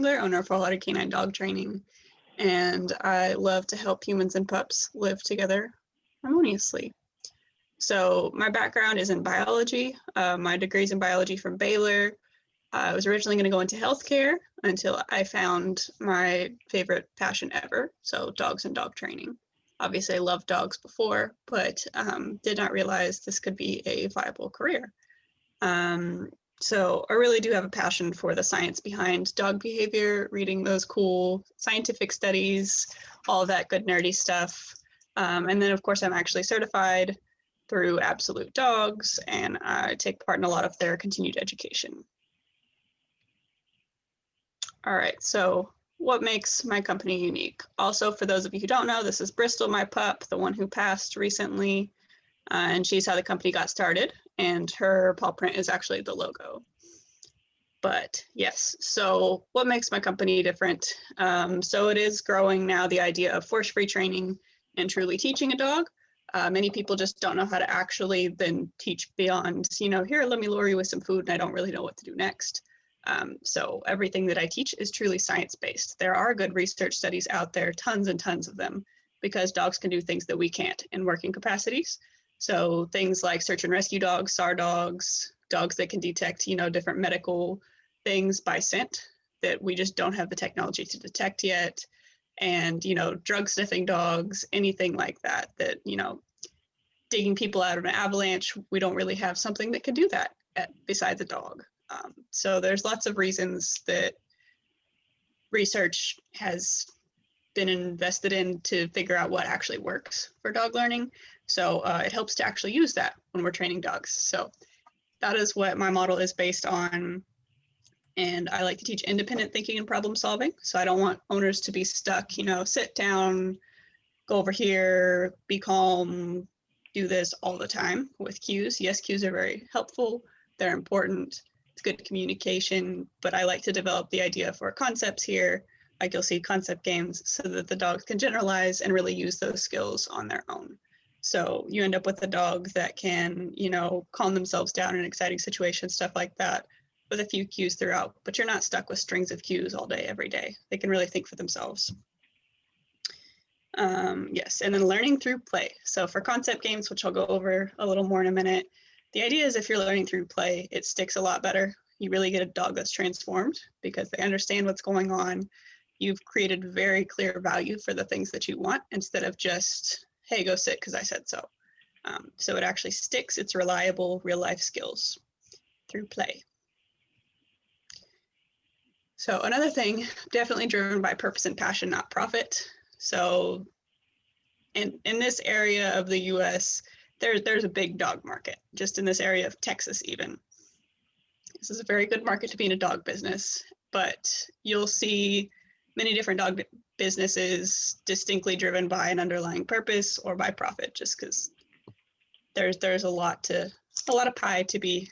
owner of Wholehearted Canine dog training, and I love to help humans and pups live together harmoniously. So my background is in biology. My degree's in biology from Baylor. I was originally going to go into healthcare until I found my favorite passion ever, so dogs and dog training. Obviously, I loved dogs before, but did not realize this could be a viable career. So I really do have a passion for the science behind dog behavior, reading those cool scientific studies, all of that good nerdy stuff. And then, of course, I'm actually certified through Absolute Dogs, and I take part in a lot of their continued education. All right, so what makes my company unique? Also, for those of you who don't know, this is Bristol, my pup, the one who passed recently, and she's how the company got started, and her paw print is actually the logo. But yes, so what makes my company different? So it is growing now, the idea of force-free training and truly teaching a dog. Many people just don't know how to actually then teach beyond, here, let me lure you with some food and I don't really know what to do next. So everything that I teach is truly science-based. There are good research studies out there, tons and tons of them, because dogs can do things that we can't in working capacities. So things like search and rescue dogs, SAR dogs, dogs that can detect, different medical things by scent that we just don't have the technology to detect yet. And, drug sniffing dogs, anything like that, digging people out of an avalanche, we don't really have something that can do that besides a dog. So there's lots of reasons that research has been invested in to figure out what actually works for dog learning. So it helps to actually use that when we're training dogs. So that is what my model is based on. And I like to teach independent thinking and problem solving. So I don't want owners to be stuck, sit down, go over here, be calm, do this all the time with cues. Yes, cues are very helpful. They're important. It's good communication, but I like to develop the idea for concepts here. Like you'll see concept games so that the dogs can generalize and really use those skills on their own. So you end up with a dog that can, calm themselves down in exciting situations, stuff like that, with a few cues throughout, but you're not stuck with strings of cues all day, every day. They can really think for themselves. Yes, and then learning through play. So for concept games, which I'll go over a little more in a minute, the idea is if you're learning through play, it sticks a lot better. You really get a dog that's transformed because they understand what's going on. You've created very clear value for the things that you want instead of just, hey, go sit because I said so. So it actually sticks. It's reliable, real life skills through play. So another thing, definitely driven by purpose and passion, not profit. So in this area of the US, there's a big dog market, just in this area of Texas even. This is a very good market to be in a dog business, but you'll see many different dog businesses distinctly driven by an underlying purpose or by profit, just because there's a lot of pie to be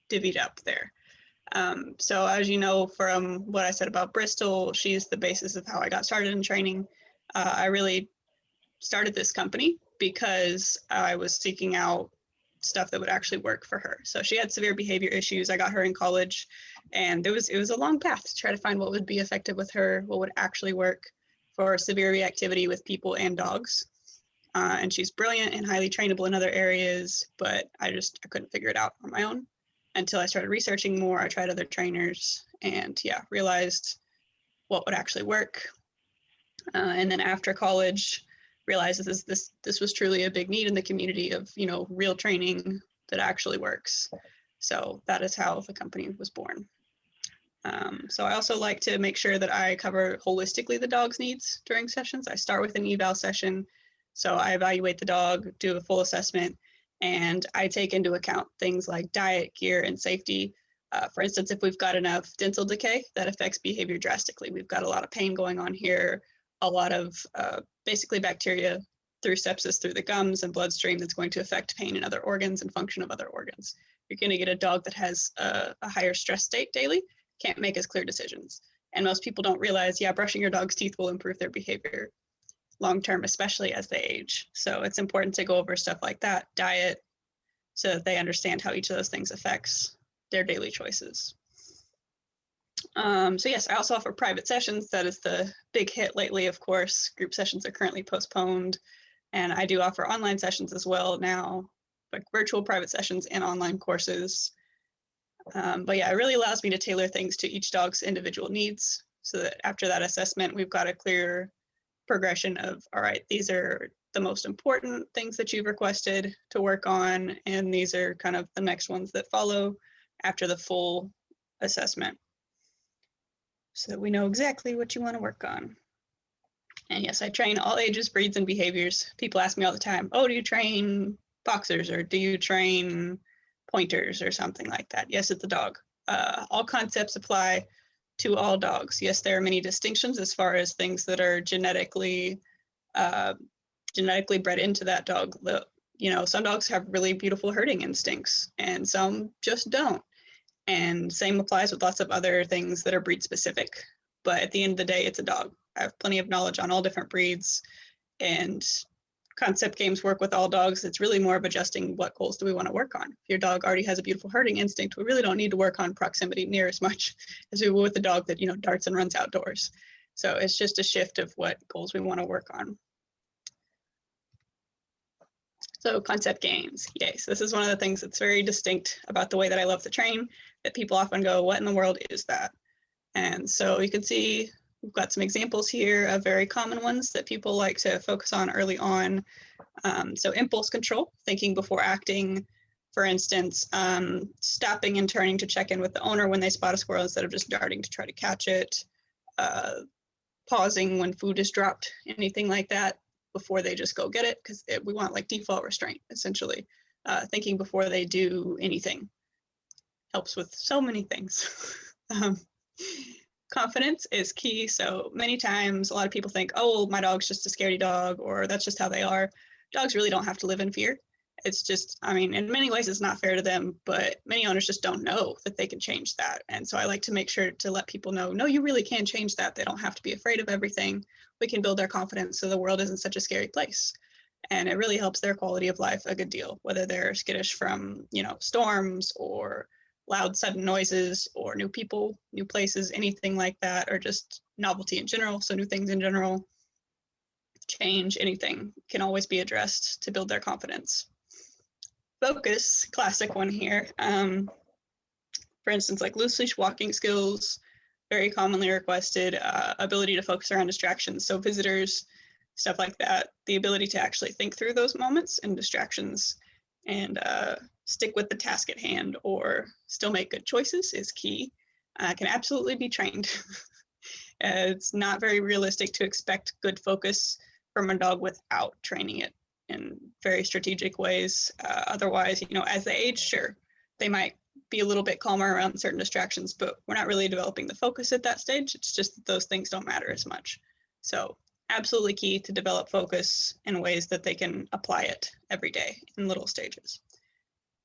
divvied up there. So as you know from what I said about Bristol, she's the basis of how I got started in training. I really started this company because I was seeking out stuff that would actually work for her. So she had severe behavior issues. I got her in college, and it was a long path to try to find what would be effective with her, what would actually work for severe reactivity with people and dogs. And she's brilliant and highly trainable in other areas, but I couldn't figure it out on my own until I started researching more. I tried other trainers and realized what would actually work. And then after college, realized that this was truly a big need in the community of, real training that actually works. So that is how the company was born. So I also like to make sure that I cover holistically the dog's needs during sessions. I start with an eval session. So I evaluate the dog, do a full assessment, and I take into account things like diet, gear, and safety. For instance, if we've got enough dental decay, that affects behavior drastically. We've got a lot of pain going on here, a lot of basically bacteria through sepsis through the gums and bloodstream that's going to affect pain in other organs and function of other organs. You're going to get a dog that has a higher stress state daily, can't make as clear decisions. And most people don't realize, brushing your dog's teeth will improve their behavior long-term, especially as they age. So it's important to go over stuff like that, diet, so that they understand how each of those things affects their daily choices. So yes, I also offer private sessions. That is the big hit lately, of course. Group sessions are currently postponed. And I do offer online sessions as well now, like virtual private sessions and online courses. But yeah, it really allows me to tailor things to each dog's individual needs so that after that assessment, we've got a clear progression of, all right, these are the most important things that you've requested to work on, and these are kind of the next ones that follow after the full assessment, so that we know exactly what you want to work on. And yes, I train all ages, breeds, and behaviors. People ask me all the time, oh, do you train boxers or do you train pointers or something like that? Yes, it's a dog. All concepts apply to all dogs. Yes, there are many distinctions as far as things that are genetically bred into that dog. Some dogs have really beautiful herding instincts and some just don't. And same applies with lots of other things that are breed specific. But at the end of the day, it's a dog. I have plenty of knowledge on all different breeds, and concept games work with all dogs. It's really more of adjusting what goals do we want to work on. If your dog already has a beautiful herding instinct, we really don't need to work on proximity near as much as we will with a dog that, darts and runs outdoors. So it's just a shift of what goals we want to work on. So concept games, yay. So this is one of the things that's very distinct about the way that I love to train, that people often go, what in the world is that? And so you can see we've got some examples here of very common ones that people like to focus on early on. So impulse control, thinking before acting. For instance, stopping and turning to check in with the owner when they spot a squirrel instead of just darting to try to catch it. Pausing when food is dropped, anything like that, before they just go get it, because we want like default restraint, essentially. Thinking before they do anything helps with so many things. Confidence is key. So many times a lot of people think, oh, my dog's just a scaredy dog, or that's just how they are. Dogs really don't have to live in fear. It's just, in many ways it's not fair to them, but many owners just don't know that they can change that. And so I like to make sure to let people know, no, you really can change that. They don't have to be afraid of everything. We can build their confidence so the world isn't such a scary place. And it really helps their quality of life a good deal, whether they're skittish from, storms or loud sudden noises or new people, new places, anything like that, or just novelty in general. So new things in general, change, anything can always be addressed to build their confidence. Focus, classic one here. For instance, like loose leash walking skills, very commonly requested, ability to focus around distractions. So visitors, stuff like that, the ability to actually think through those moments and distractions and stick with the task at hand or still make good choices is key. Can absolutely be trained. It's not very realistic to expect good focus from a dog without training it in very strategic ways. Otherwise, as they age, sure, they might be a little bit calmer around certain distractions, but we're not really developing the focus at that stage. It's just that those things don't matter as much. So absolutely key to develop focus in ways that they can apply it every day in little stages.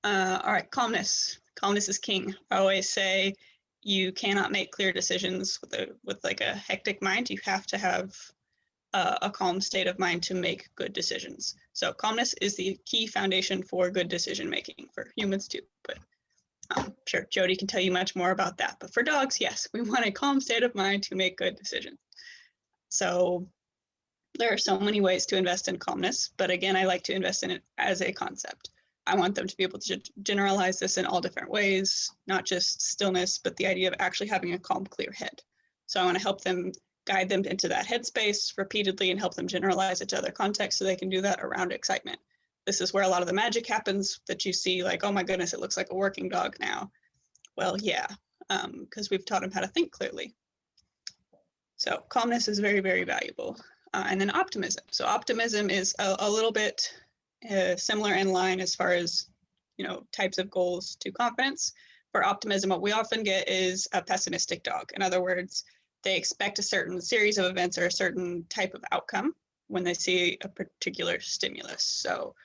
All right, calmness. Calmness is king. I always say you cannot make clear decisions with like a hectic mind. You have to have a calm state of mind to make good decisions. So calmness is the key foundation for good decision making for humans too. But I'm sure Jody can tell you much more about that. But for dogs, yes, we want a calm state of mind to make good decisions. So there are so many ways to invest in calmness, but again, I like to invest in it as a concept. I want them to be able to generalize this in all different ways, not just stillness, but the idea of actually having a calm, clear head. So I want to help them guide them into that headspace repeatedly and help them generalize it to other contexts so they can do that around excitement. This is where a lot of the magic happens that you see, like, oh my goodness, it looks like a working dog now. Well, yeah, because we've taught them how to think clearly. So calmness is very, very valuable. And then optimism. So optimism is a little bit similar in line as far as, types of goals to confidence. For optimism, what we often get is a pessimistic dog. In other words, they expect a certain series of events or a certain type of outcome when they see a particular stimulus. So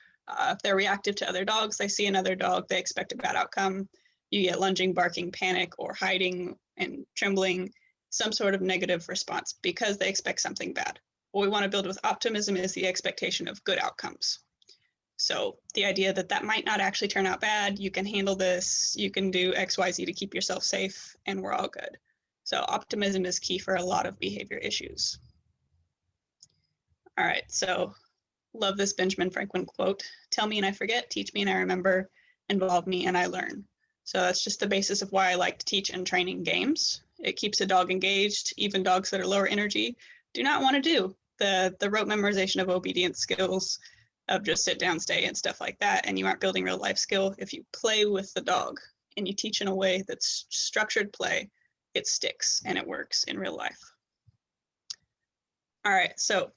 if they're reactive to other dogs, they see another dog, they expect a bad outcome. You get lunging, barking, panic, or hiding and trembling, some sort of negative response because they expect something bad. What we want to build with optimism is the expectation of good outcomes. So the idea that that might not actually turn out bad, you can handle this, you can do X, Y, Z to keep yourself safe, and we're all good. So optimism is key for a lot of behavior issues. All right, so love this Benjamin Franklin quote, tell me and I forget, teach me and I remember, involve me and I learn. So that's just the basis of why I like to teach and train in games. It keeps a dog engaged. Even dogs that are lower energy do not want to do the rote memorization of obedience skills of just sit down, stay, and stuff like that. And you aren't building real life skill. If you play with the dog and you teach in a way that's structured play, it sticks and it works in real life. All right, so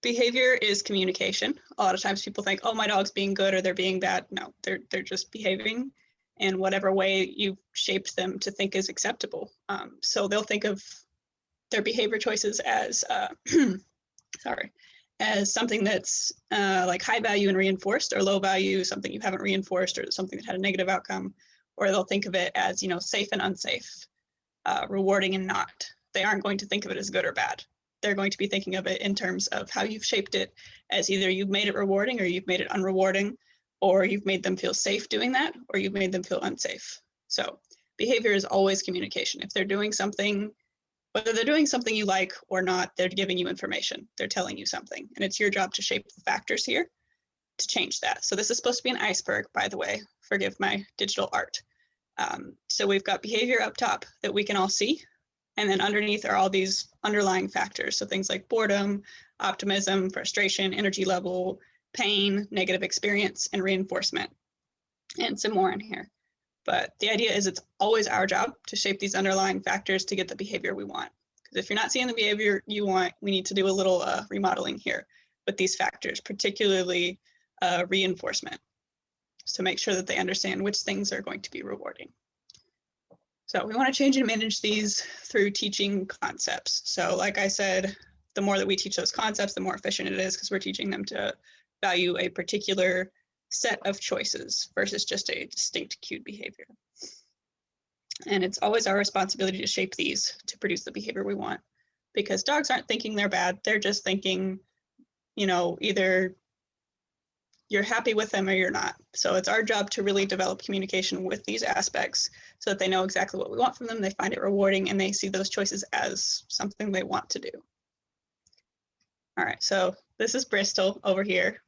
behavior is communication. A lot of times people think, oh, my dog's being good or they're being bad. No, they're just behaving in whatever way you've shaped them to think is acceptable. So they'll think of their behavior choices as, as something that's like high value and reinforced, or low value, something you haven't reinforced, or something that had a negative outcome. Or they'll think of it as, safe and unsafe, rewarding and not. They aren't going to think of it as good or bad. They're going to be thinking of it in terms of how you've shaped it, as either you've made it rewarding or you've made it unrewarding, or you've made them feel safe doing that, or you've made them feel unsafe. So behavior is always communication. If they're doing something, whether they're doing something you like or not, they're giving you information. They're telling you something. And it's your job to shape the factors here to change that. So this is supposed to be an iceberg, by the way. Forgive my digital art. So we've got behavior up top that we can all see. And then underneath are all these underlying factors. So things like boredom, optimism, frustration, energy level, pain, negative experience, and reinforcement, and some more in here. But the idea is it's always our job to shape these underlying factors to get the behavior we want. Because if you're not seeing the behavior you want, we need to do a little remodeling here with these factors, particularly reinforcement, to make sure that they understand which things are going to be rewarding. So we want to change and manage these through teaching concepts. So like I said, the more that we teach those concepts, the more efficient it is, because we're teaching them to value a particular set of choices versus just a distinct cued behavior. And it's always our responsibility to shape these to produce the behavior we want, because dogs aren't thinking they're bad. They're just thinking, either you're happy with them or you're not. So it's our job to really develop communication with these aspects so that they know exactly what we want from them, they find it rewarding, and they see those choices as something they want to do. All right, so this is Bristol over here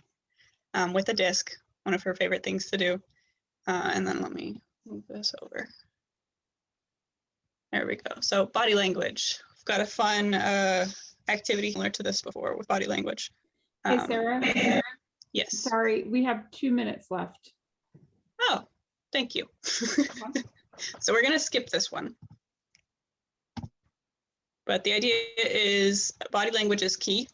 with a disc, one of her favorite things to do. And then let me move this over. There we go. So body language. We've got a fun activity similar to this before with body language. Hey, Sarah. Yes. Sorry, we have 2 minutes left. Oh, thank you. So we're going to skip this one. But the idea is body language is key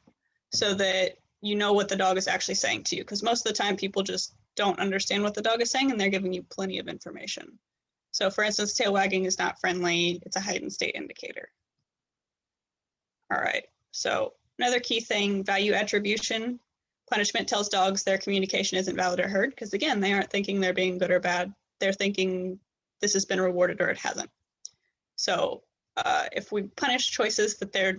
so that you know what the dog is actually saying to you, because most of the time people just don't understand what the dog is saying and they're giving you plenty of information. So for instance, tail wagging is not friendly. It's a heightened state indicator. All right, so another key thing, value attribution. Punishment tells dogs their communication isn't valid or heard, because again, they aren't thinking they're being good or bad. They're thinking this has been rewarded or it hasn't. So if we punish choices that they're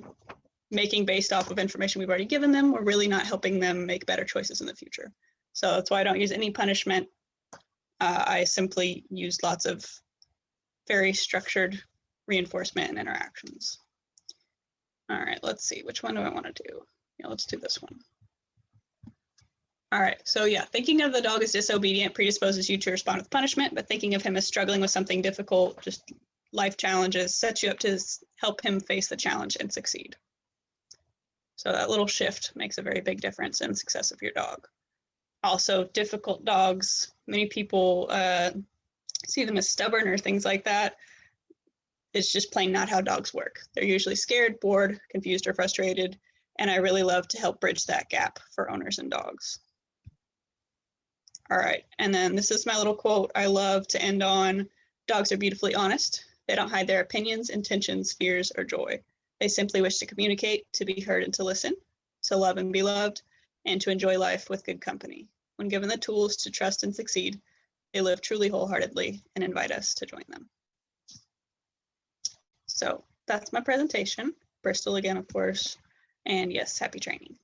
making based off of information we've already given them, we're really not helping them make better choices in the future. So that's why I don't use any punishment. I simply use lots of very structured reinforcement and interactions. All right, let's see, which one do I want to do? Yeah, let's do this one. All right, so yeah, thinking of the dog as disobedient predisposes you to respond with punishment, but thinking of him as struggling with something difficult, just life challenges, sets you up to help him face the challenge and succeed. So that little shift makes a very big difference in the success of your dog. Also, difficult dogs, many people see them as stubborn or things like that. It's just plain not how dogs work. They're usually scared, bored, confused, or frustrated, and I really love to help bridge that gap for owners and dogs. All right, and then this is my little quote I love to end on. Dogs are beautifully honest. They don't hide their opinions, intentions, fears, or joy. They simply wish to communicate, to be heard and to listen, to love and be loved, and to enjoy life with good company. When given the tools to trust and succeed, they live truly wholeheartedly and invite us to join them. So that's my presentation. Bristol again, of course. And yes, happy training.